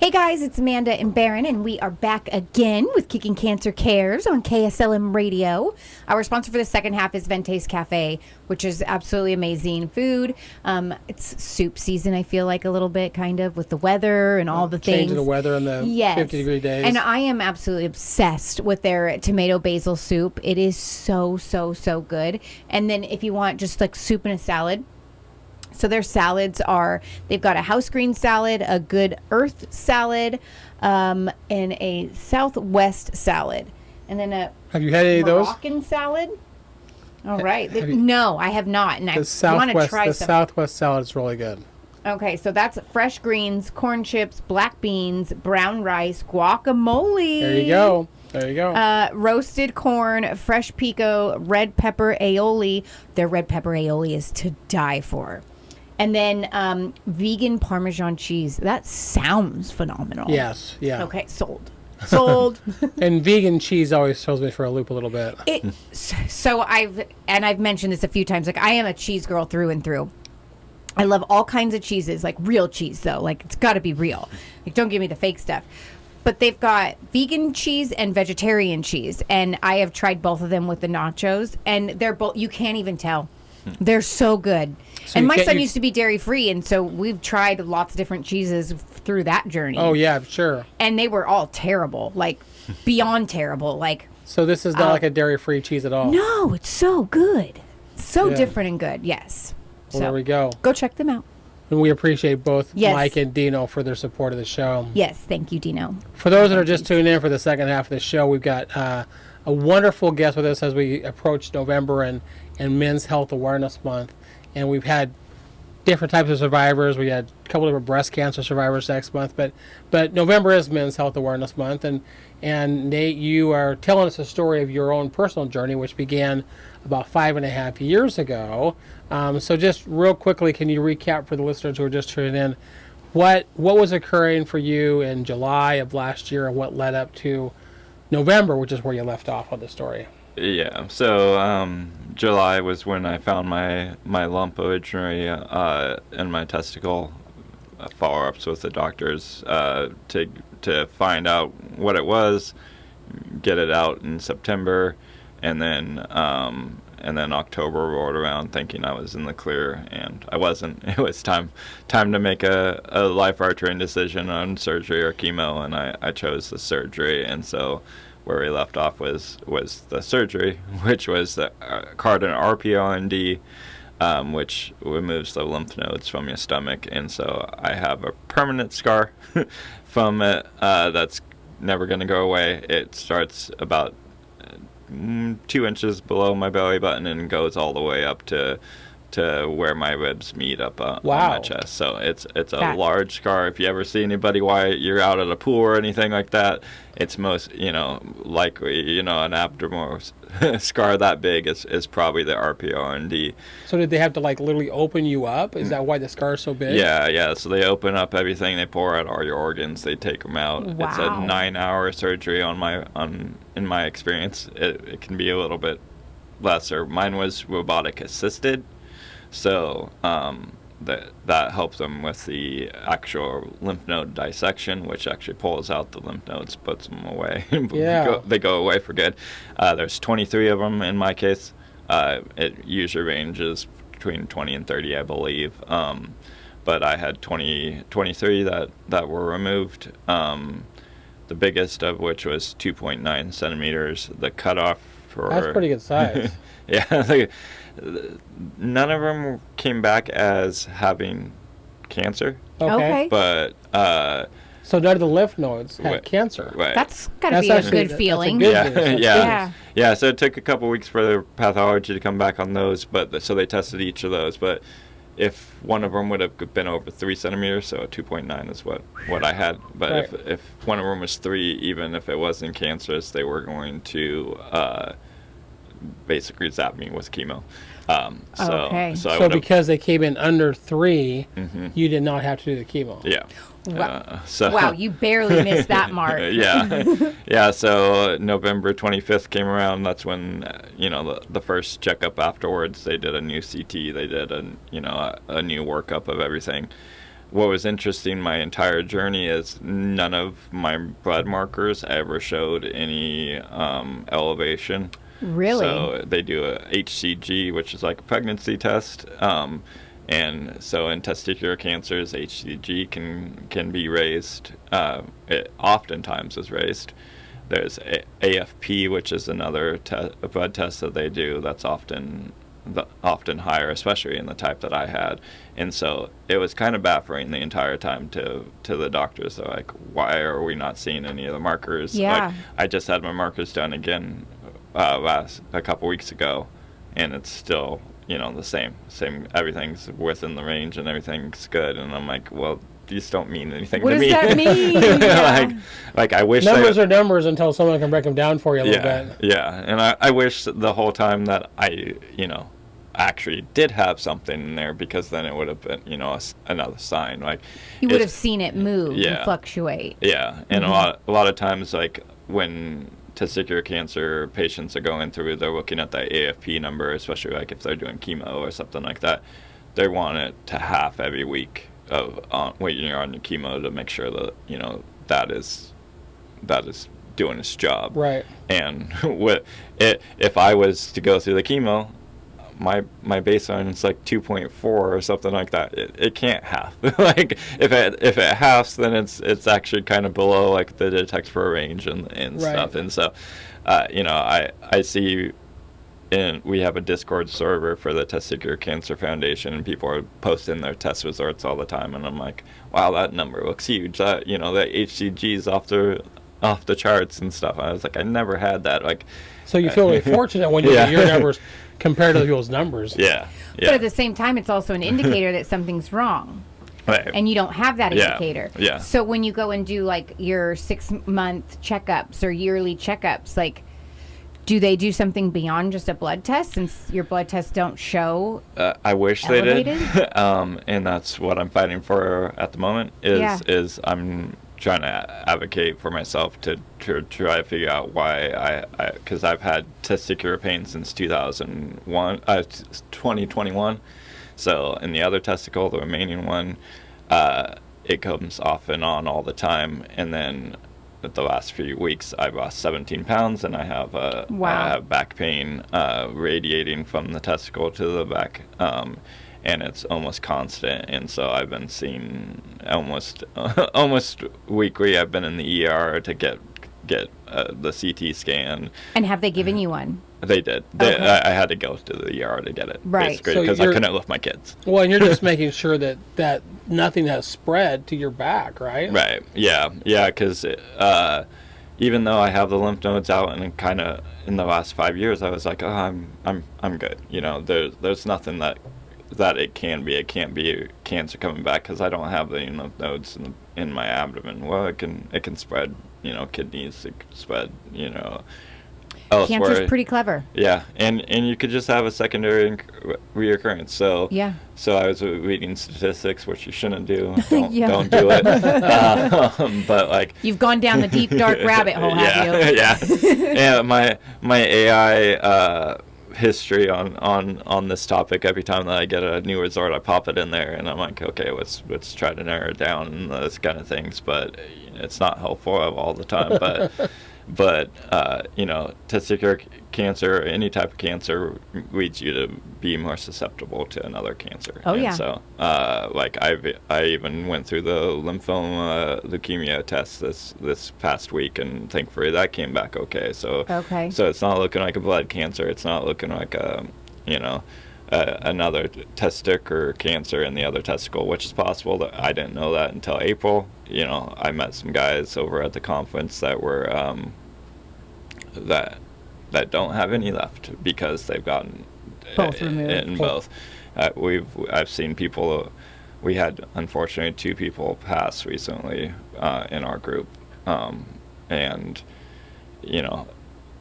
Hey guys, it's Amanda and Baron, and we are back again with Kicking Cancer Cares on KSLM Radio. Our sponsor for the second half is Vente's Cafe, which is absolutely amazing food. It's soup season, I feel like, a little bit, kind of, with the weather and all the things. Changing the weather in the 50-degree days. And I am absolutely obsessed with their tomato basil soup. It is so good. And then if you want just like soup and a salad, so their salads are, they've got a house green salad, a good earth salad, and a southwest salad. And then a Have you had any of those? Moroccan salad. All right. No, I have not. And I want to try some. The southwest salad is really good. Okay, so that's fresh greens, corn chips, black beans, brown rice, guacamole. There you go. There you go. Roasted corn, fresh pico, red pepper aioli. Their red pepper aioli is to die for. And then vegan Parmesan cheese. That sounds phenomenal. Yes. Yeah. Okay, sold. Sold. And vegan cheese always throws me for a loop a little bit. So I've mentioned this a few times. Like, I am a cheese girl through and through. I love all kinds of cheeses, like real cheese though. Like, it's got to be real. Like, don't give me the fake stuff. But they've got vegan cheese and vegetarian cheese, and I have tried both of them with the nachos, and they're both, you can't even tell. They're so good. So and my son used to be dairy free, and so we've tried lots of different cheeses through that journey. Oh yeah, sure. And they were all terrible, like beyond terrible. Like, so this is not like a dairy free cheese at all. No, it's so good, so different and good. Yes. Well, there we go. Go check them out. And we appreciate both Mike and Dino for their support of the show. Yes, thank you, Dino. For those that are just tuning in for the second half of the show, we've got a wonderful guest with us as we approach November and Men's Health Awareness Month. And we've had different types of survivors. We had a couple of breast cancer survivors next month, but November is Men's Health Awareness Month. And Nate, you are telling us a story of your own personal journey, which began about 5.5 years ago. So just real quickly, can you recap for the listeners who are just tuning in, what was occurring for you in July of last year and what led up to November, which is where you left off on the story? Yeah, so July was when I found my lump originally in my testicle. Follow-ups with the doctors to find out what it was, get it out in September, and then October rolled around thinking I was in the clear, and I wasn't. It was time to make a life-altering decision on surgery or chemo, and I chose the surgery. And so where we left off was the surgery, which was the called an RP-LND, which removes the lymph nodes from your stomach. And so I have a permanent scar from it that's never going to go away. It starts about 2 inches below my belly button and goes all the way up to where my ribs meet up on my chest. So it's a large scar. If you ever see anybody while you're out at a pool or anything like that, it's most likely an abdominal scar that big is probably the RP-LND. So did they have to literally open you up? Is that why the scar is so big? Yeah. So they open up everything. They pour out all your organs. They take them out. Wow. It's a 9-hour surgery in my experience. It can be a little bit lesser. Mine was robotic assisted. So that helps them with the actual lymph node dissection, which actually pulls out the lymph nodes, puts them away. They go away for good. There's 23 of them in my case. It usually ranges between 20 and 30, I believe. But I had 23 that were removed. The biggest of which was 2.9 centimeters. The cutoff for... That's pretty good size. Yeah. None of them came back as having cancer. Okay. But so none of the lymph nodes had cancer. Right. That's gotta be a good feeling. Yeah. So it took a couple weeks for the pathology to come back on those, so they tested each of those. But if one of them would have been over 3 centimeters, so a 2.9 is what I had. But if one of them was 3, even if it wasn't cancerous, they were going to basically zap me with chemo. So because they came in under 3, you did not have to do the chemo. Yeah. Wow, you barely missed that mark. Yeah. So November 25th came around. That's when the first checkup afterwards. They did a new CT. They did a new workup of everything. what was interesting my entire journey is none of my blood markers ever showed any elevation. Really? So they do a HCG, which is like a pregnancy test. And so in testicular cancers, HCG can be raised. It oftentimes is raised. There's AFP, which is another blood test that they do that's often higher, especially in the type that I had. And so it was kind of baffling the entire time to the doctors. They're like, why are we not seeing any of the markers? Yeah. Like, I just had my markers done again a couple weeks ago, and it's still, the same. Everything's within the range and everything's good. And I'm like, well, these don't mean anything what to me. does that mean? Yeah. like I wish numbers are numbers until someone can break them down for you a little bit. Yeah, and I wish the whole time that I, actually did have something in there, because then it would have been, another sign. Like, You would have seen it move and fluctuate. Yeah, and a lot of times, like, when testicular cancer patients are going through, they're looking at that AFP number, especially like if they're doing chemo or something like that. They want it to half every week of when you're on your chemo, to make sure that that is doing its job. Right. And if I was to go through the chemo, my baseline is like 2.4 or something like that. It can't half. Like if it halves, then it's actually kind of below like the detect for range and right. stuff. And so, I see. And we have a Discord server for the Testicular Cancer Foundation, and people are posting their test results all the time. And I'm like, wow, that number looks huge. That the HCG's off the charts and stuff. I was like, I never had that. Like, so you feel really fortunate when you get your numbers compared to people's numbers. Yeah. But at the same time, it's also an indicator that something's wrong. Right. And you don't have that indicator. Yeah. So when you go and do like your 6-month checkups or yearly checkups, like, do they do something beyond just a blood test, since your blood tests don't show I wish elevated? They did. And that's what I'm fighting for at the moment is I'm trying to advocate for myself to try to figure out why because I've had testicular pain since 2021. So in the other testicle, the remaining one, it comes off and on all the time. And then the last few weeks, I've lost 17 pounds, and I have I have back pain radiating from the testicle to the back, and it's almost constant. And so I've been seeing almost weekly. I've been in the ER to get the CT scan. And have they given you one? They did. Okay. I had to go to the ER to get it, right? Because I couldn't lift my kids. Well, and you're just making sure that nothing has spread to your back, right? Right. Yeah. Because even though I have the lymph nodes out, and kind of in the last 5 years, I was like, oh, I'm good. There's nothing that it can be. It can't be cancer coming back, because I don't have the lymph nodes in my abdomen. Well, it can spread. Kidneys. It can spread. Elsewhere. Cancer's pretty clever. Yeah, and you could just have a secondary reoccurrence. So So I was reading statistics, which you shouldn't do. Don't do it. But like, you've gone down the deep dark rabbit hole, have you? Yeah. My AI history on this topic. Every time that I get a new resort, I pop it in there, and I'm like, okay, let's try to narrow it down and those kind of things. But it's not helpful all the time. But testicular cancer, or any type of cancer, leads you to be more susceptible to another cancer. Oh, yeah. And so, I even went through the lymphoma leukemia test this past week, and thankfully that came back okay. So it's not looking like a blood cancer. It's not looking like another testicular cancer in the other testicle, which is possible. That I didn't know that until April. I met some guys over at the conference that were that don't have any left, because they've gotten both removed. In both. I've seen people. We had, unfortunately, 2 people pass recently in our group, and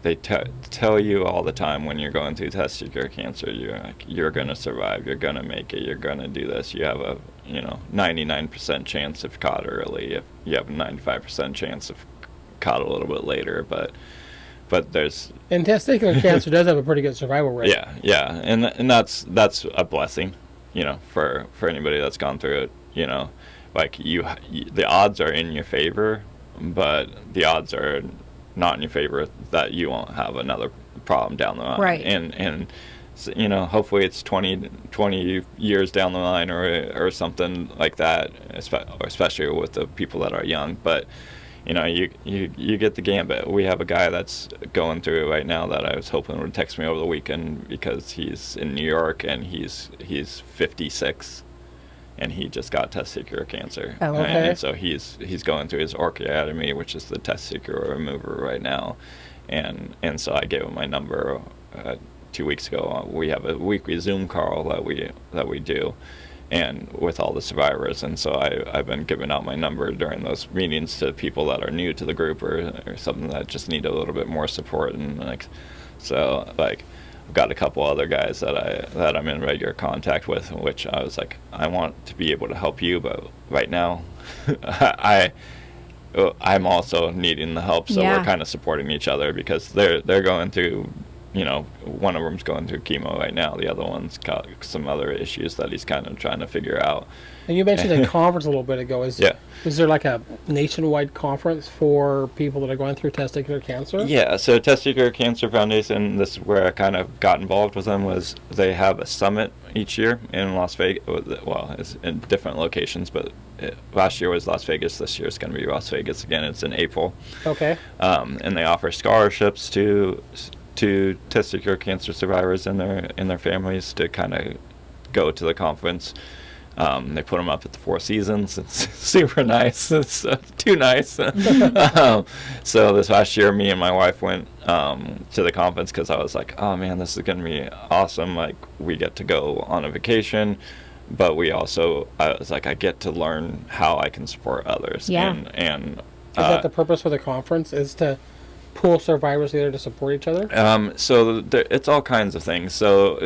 they tell you all the time when you're going through testicular cancer, you're going to survive, you're going to make it, you're going to do this. You have a 99% chance if caught early. If you have a 95% chance if caught a little bit later, but there's, and testicular cancer does have a pretty good survival rate. Yeah, and that's a blessing, for anybody that's gone through it. like the odds are in your favor, but the odds are not in your favor that you won't have another problem down the line. Right. And you know, hopefully it's 20 years down the line or something like that, especially with the people that are young. But you know, you get the gambit. We have a guy that's going through it right now that I was hoping would text me over the weekend, because he's in New York and he's 56, and he just got testicular cancer. Oh, okay. And so he's going through his orchiotomy, which is the testicular remover right now, and so I gave him my number 2 weeks ago. We have a weekly Zoom call that we do, and with all the survivors, and so I've been giving out my number during those meetings to people that are new to the group or something that just need a little bit more support. And like, so like, I've got a couple other guys that I'm in regular contact with, which I was like, I want to be able to help you, but right now I'm also needing the help, so Yeah. we're kind of supporting each other, because they're going through, you know, one of them's going through chemo right now. The other one's got some other issues that he's kind of trying to figure out. And you mentioned a conference a little bit ago. Is there like a nationwide conference for people that are going through testicular cancer? Yeah, so Testicular Cancer Foundation, this is where I kind of got involved with them, was they have a summit each year in Las Vegas. Well, it's in different locations, but last year was Las Vegas. This year is going to be Las Vegas again. It's in April. Okay. And they offer scholarships to testicular cancer survivors and their families to kind of go to the conference. They put them up at the Four Seasons. It's super nice. It's too nice. So this last year, me and my wife went to the conference, because I was like, oh man, this is going to be awesome. Like, we get to go on a vacation, but I was like, I get to learn how I can support others. Yeah. And is that the purpose for the conference, is to pull survivors together to support each other? So it's all kinds of things. So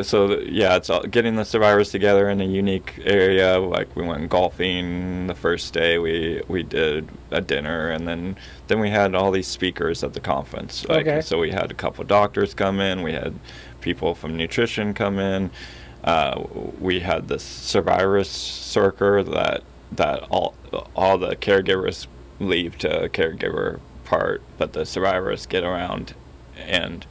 yeah, it's all getting the survivors together in a unique area. Like, we went golfing the first day. We did a dinner, and then we had all these speakers at the conference. Like, okay. So we had a couple doctors come in. We had people from nutrition come in. We had the survivors circle that all the caregivers leave to a caregiver part, but the survivors get around and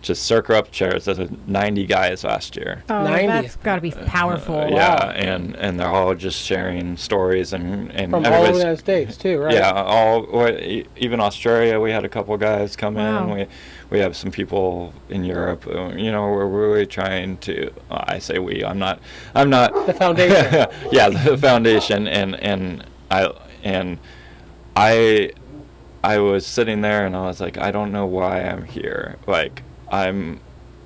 just circle up chairs. There's 90 guys last year. Oh, 90. That's got to be powerful. Yeah, and they're all just sharing stories and from all over the United States too, right? Yeah, even Australia. We had a couple guys come wow. in. We have some people in Europe. You know, we're really trying to. I say we. I'm not. The foundation. Yeah, the foundation, and I was sitting there and I was like, I don't know why I'm here. Like, I'm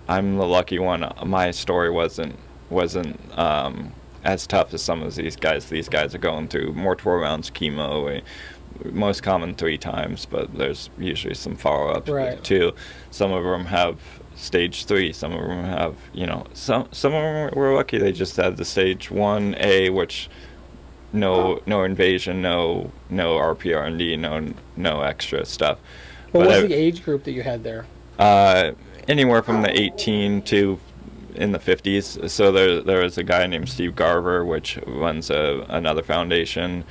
the lucky one. My story wasn't as tough as some of these guys. These guys are going through more 12 rounds chemo, most common 3 times, but there's usually some follow-up too. Some of them have stage 3. Some of them have, you know, some of them were lucky. They just had the stage 1A, which no invasion, no RP-LND, no extra stuff. What was the age group that you had there? Anywhere from the 18 to in the 50s. So there was a guy named Steve Garver, which runs another foundation,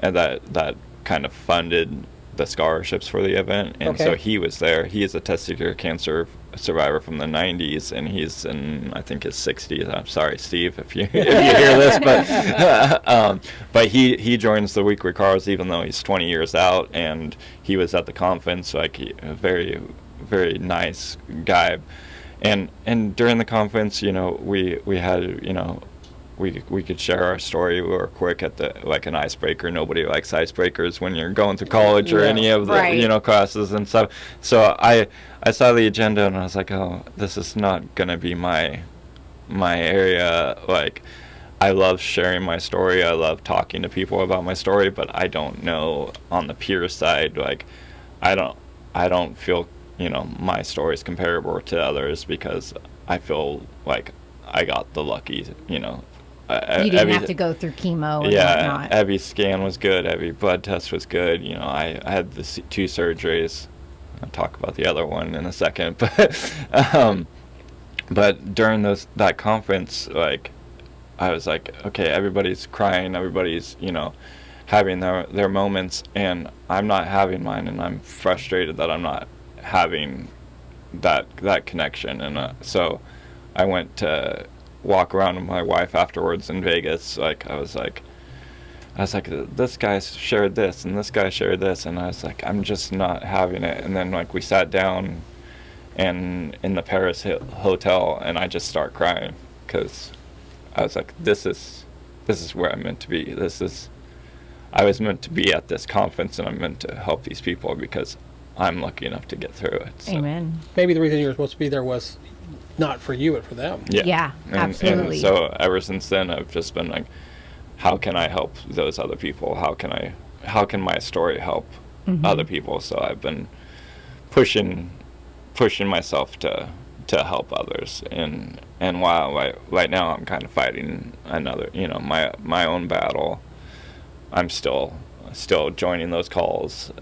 and that kind of funded the scholarships for the event, and so he was there. He is a testicular cancer survivor from the 90s, and he's in, I think, his 60s. I'm sorry, Steve, if you hear this, but he joins the weekly calls even though he's 20 years out, and he was at the conference. Like, a very, very nice guy, and during the conference, you know, we had, you know, we could share our story. We were quick at an icebreaker. Nobody likes icebreakers when you're going through college or any of the you know, classes and stuff. So I saw the agenda and I was like, oh, this is not gonna be my area. Like, I love sharing my story. I love talking to people about my story, but I don't know on the peer side. Like, I don't feel, you know, my story is comparable to others, because I feel like I got the lucky, you know. You didn't have to go through chemo and whatnot. Every scan was good. Every blood test was good. You know, I had the 2 surgeries. I'll talk about the other one in a second. But during that conference, like, I was like, okay, everybody's crying. Everybody's, you know, having their moments, and I'm not having mine, and I'm frustrated that I'm not having that connection. And so I went to walk around with my wife afterwards in Vegas. Like I was like, this guy shared this and this guy shared this, and I was like, I'm just not having it. And then like we sat down and in the Paris hotel, and I just start crying because I was like, this is where I'm meant to be. I was meant to be at this conference, and I'm meant to help these people because I'm lucky enough to get through it. So. Amen. Maybe the reason you were supposed to be there was not for you, but for them. Yeah, absolutely. And so ever since then, I've just been like, how can I help those other people? How can my story help other people? So I've been pushing myself to help others. And while right now I'm kind of fighting another, my own battle, I'm still joining those calls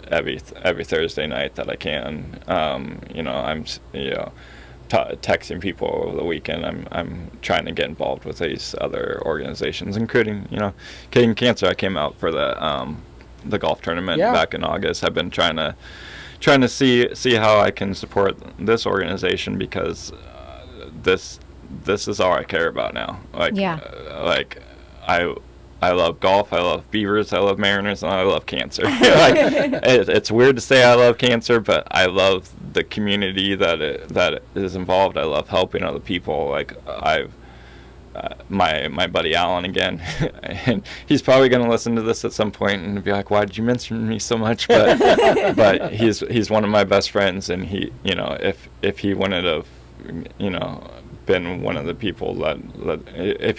every Thursday night that I can. I'm texting people over the weekend. I'm trying to get involved with these other organizations, including Getting Cancer. I came out for the golf tournament back in August. I've been trying to see how I can support this organization, because this is all I care about now. I love golf, I love Beavers, I love Mariners, and I love cancer. It's weird to say I love cancer, but I love the community that is involved. I love helping other people. Like my buddy Alan again, and he's probably going to listen to this at some point and be like, "Why did you mention me so much?" But he's one of my best friends, and he, if he wouldn't have, been one of the people that if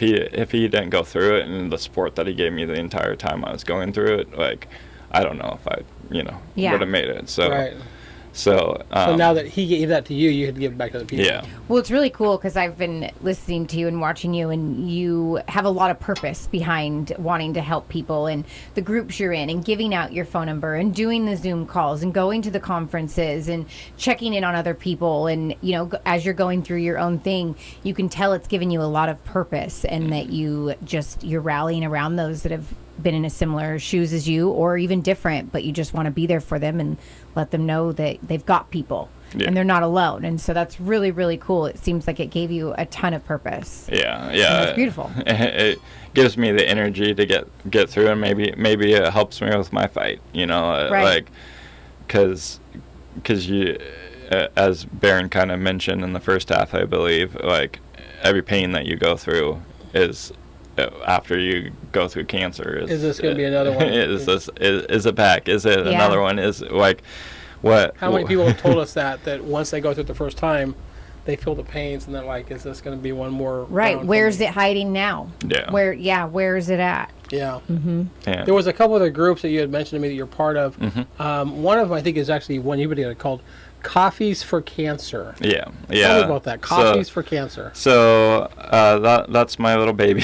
he didn't go through it, and the support that he gave me the entire time I was going through it, like I don't know if I would have made it. So right. So now that he gave that to you, you had to give it back to the people. Yeah. Well, it's really cool because I've been listening to you and watching you, and you have a lot of purpose behind wanting to help people, and the groups you're in, and giving out your phone number, and doing the Zoom calls, and going to the conferences, and checking in on other people. And, as you're going through your own thing, you can tell it's given you a lot of purpose, and that you're rallying around those that have been in a similar shoes as you, or even different, but you just want to be there for them and let them know that they've got people and they're not alone. And so that's really, really cool. It seems like it gave you a ton of purpose. Yeah. It's beautiful. It gives me the energy to get through, and maybe it helps me with my fight, Right. Like, because you, as Baron kind of mentioned in the first half, I believe, like every pain that you go through is, after you go through cancer, is this going to be another one? Is it back? Is it another one? Is like what? How many people have told us that once they go through it the first time, they feel the pains, and they're like, is this going to be one more? Right. Where's it hiding now? Yeah. Where is it at? Yeah. Mm-hmm. Yeah. There was a couple other groups that you had mentioned to me that you're part of. Mm-hmm. One of them, I think, is actually one you put called CoffeesforCancer. Yeah. Tell me about that. CoffeesforCancer. So that's my little baby.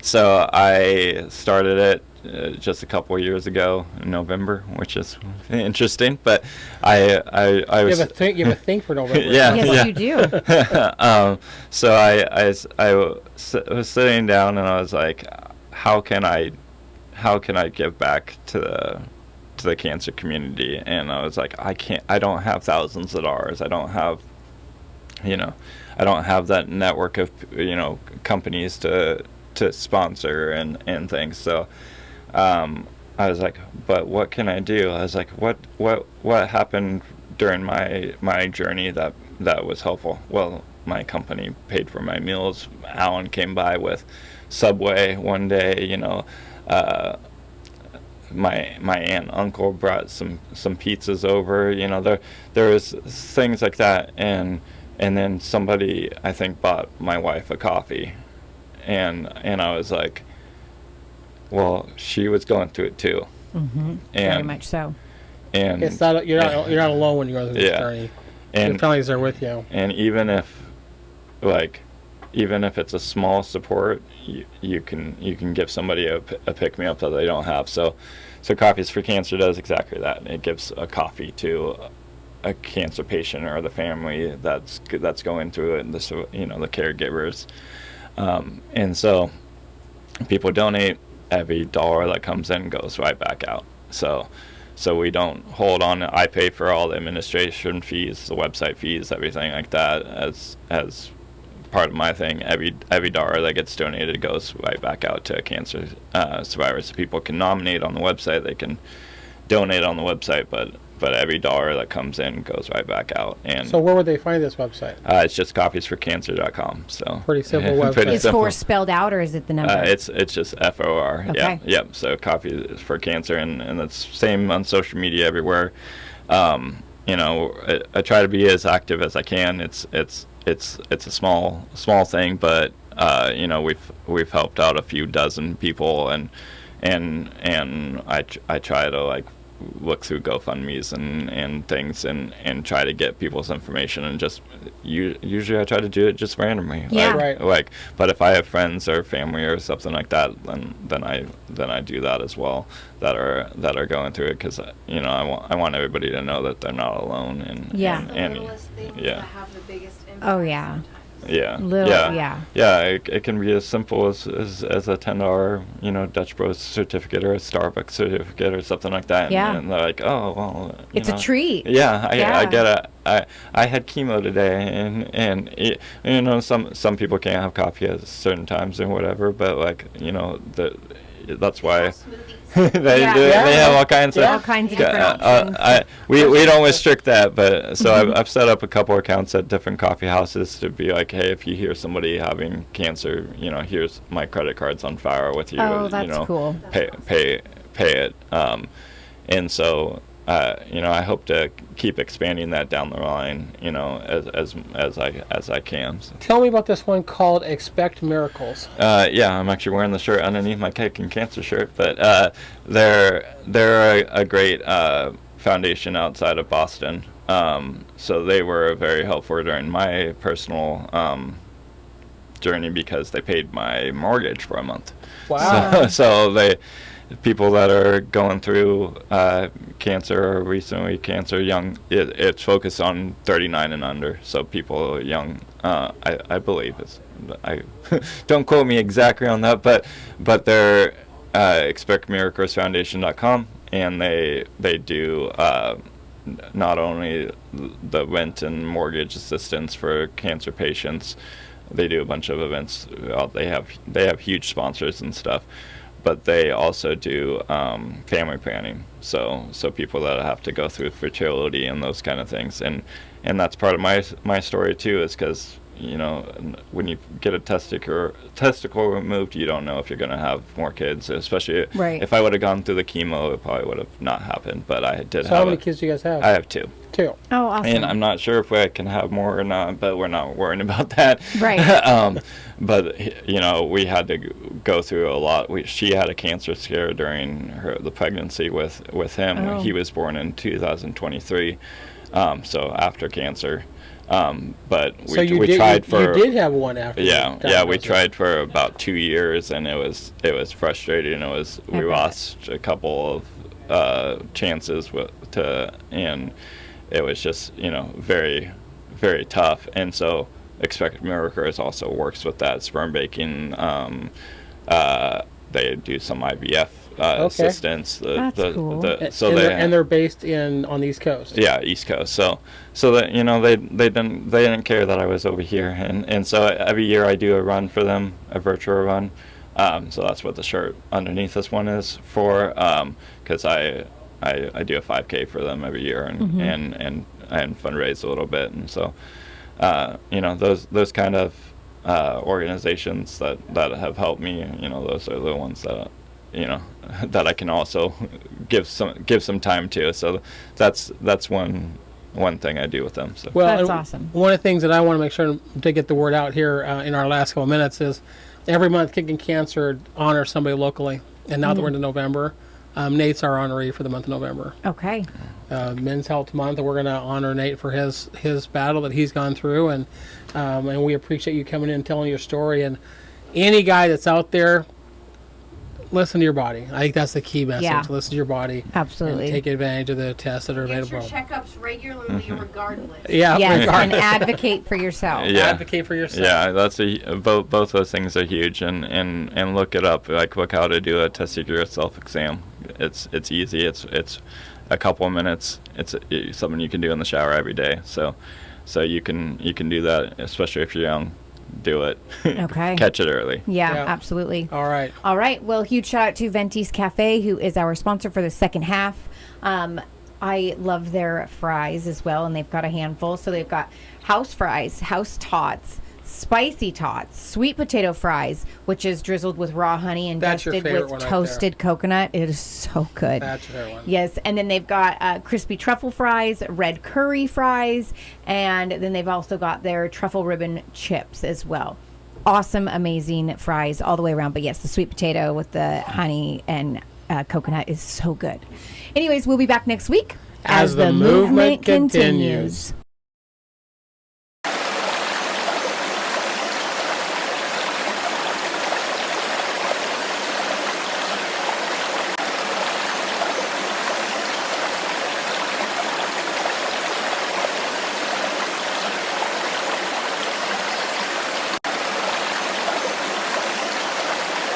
So I started it just a couple of years ago in November, which is interesting. But I was you have a thing for November. Yes, you do. So I was sitting down, and I was like, how can I give back to the cancer community? And I was like, I don't have thousands of dollars. I don't have that network of companies to sponsor and things. So I was like, but what can I do? I was like, what happened during my journey that was helpful? Well, my company paid for my meals. Alan came by with Subway one day, my aunt and uncle brought some pizzas over. There was things like that, and then somebody, I think, bought my wife a coffee, and I was like, well, she was going through it too. Mm-hmm. Very much so. And it's not you're not alone when you go through this journey. And your families are with you. And even if it's a small support, you can give somebody a pick me up that they don't have. So Coffees for Cancer does exactly that. It gives a coffee to a cancer patient or the family that's going through it, and the caregivers. And so people donate every dollar that comes in goes right back out. So we don't hold on. I pay for all the administration fees, the website fees, everything like that as part of my thing. Every dollar that gets donated goes right back out to cancer survivors. So people can nominate on the website, they can donate on the website, but every dollar that comes in goes right back out. And So where would they find this website? it's just CoffeesforCancer.com. So Pretty simple website. pretty Is simple. four spelled out or is it the number? It's just FOR. Okay. Yeah. Yep. So Coffees for Cancer, and it's same on social media everywhere. You know, I try to be as active as I can. It's a small thing, but you know, we've helped out a few dozen people, and I try to like look through GoFundMe's and things and try to get people's information, and just usually I try to do it just randomly. Yeah. Right. Like, but if I have friends or family or something like that, then I do that as well, that are going through it, because you know, I want everybody to know that they're not alone, and Yeah. The and littlest things yeah. that have the biggest impact. Oh, yeah. sometimes. yeah, Yeah. it can be as simple as a $10, you know, Dutch Bros certificate or a Starbucks certificate or something like that. Yeah. And they're like, oh well, It's you a know. treat. Yeah, I Yeah. get it. I had chemo today, and you know, some people can't have coffee at certain times and whatever, but like, you know, that's why. Smoothies. they Yeah. do. Yeah. They have all kinds of. All kinds of different options. We don't restrict that, but so I've set up a couple accounts at different coffee houses to be like, hey, if you hear somebody having cancer, you know, here's my credit card's on file with you. Oh, that's you know, cool. Pay it. And so you know, I hope to keep expanding that down the line, you know, as I can. So. Tell me about this one called Expect Miracles. Yeah, I'm actually wearing the shirt underneath my Cake and Cancer shirt, but they're a great foundation outside of Boston. So they were very helpful during my personal journey, because they paid my mortgage for a month. Wow. So people that are going through cancer or recently cancer, young, it's focused on 39 and under. So people young, I believe I don't quote me exactly on that, but they're expectmiraclesfoundation.com, and they do not only the rent and mortgage assistance for cancer patients. They do a bunch of events. They have huge sponsors and stuff, but they also do family planning. So people that have to go through fertility and those kind of things, and that's part of my story too, is because, you know, when you get a testicle removed, you don't know if you're going to have more kids, especially Right. if I would have gone through the chemo, it probably would have not happened, but I did So have how many kids do you guys have? I have two. Two. Oh, awesome. And I'm not sure if I can have more or not, but we're not worrying about that. Right. But you know, we had to go through a lot. She had a cancer scare during the pregnancy with him. Oh. He was born in 2023, so after cancer. But So we tried for. You did have one after. Yeah, the yeah, we diagnosis. tried for about 2 years, and it was frustrating. We bet. lost a couple of chances and it was just, you know, very, very tough. And so Expect Miracles also works with that sperm banking. They do some IVF assistance. That's cool. And they're based on the East Coast. Yeah, East Coast. So that, you know, they didn't care that I was over here, and so every year I do a run for them, a virtual run. So that's what the shirt underneath this one is for, because I do a 5K for them every year, and fundraise a little bit, and so you know, those kind of organizations that have helped me, you know, those are the ones that, you know, that I can also give some time to. So that's one thing I do with them. So. Well, That's and awesome. One of the things that I want to make sure to get the word out here in our last couple of minutes is every month Kicking Cancer honors somebody locally. And now that we're into November, Nate's our honoree for the month of November. Okay. Men's Health Month, and we're going to honor Nate for his battle that he's gone through, and we appreciate you coming in and telling your story. And any guy that's out there, listen to your body. I think that's the key message. Yeah. Listen to your body. Absolutely. And take advantage of the tests that are Get available. your checkups regularly, regardless. Yeah, Yes, and regardless. advocate for yourself. Yeah. Advocate for yourself. Yeah, that's both those things are huge, and look it up. Like, look how to do a testicular self-exam. It's easy. It's a couple of minutes. It's something you can do in the shower every day. So you can do that, especially if you're young. Do it. Okay. Catch it early. Yeah, Yeah. absolutely. All right. All right. Well, huge shout out to Venti's Cafe, who is our sponsor for the second half. I love their fries as well, and they've got a handful. So they've got house fries, house tots, spicy tots, sweet potato fries, which is drizzled with raw honey and That's your dusted favorite with one right toasted coconut. It is so good. That's your one. Yes, and then they've got crispy truffle fries, red curry fries, and then they've also got their truffle ribbon chips as well. Awesome, amazing fries all the way around. But yes, the sweet potato with the honey and coconut is so good. Anyways, we'll be back next week As the movement continues.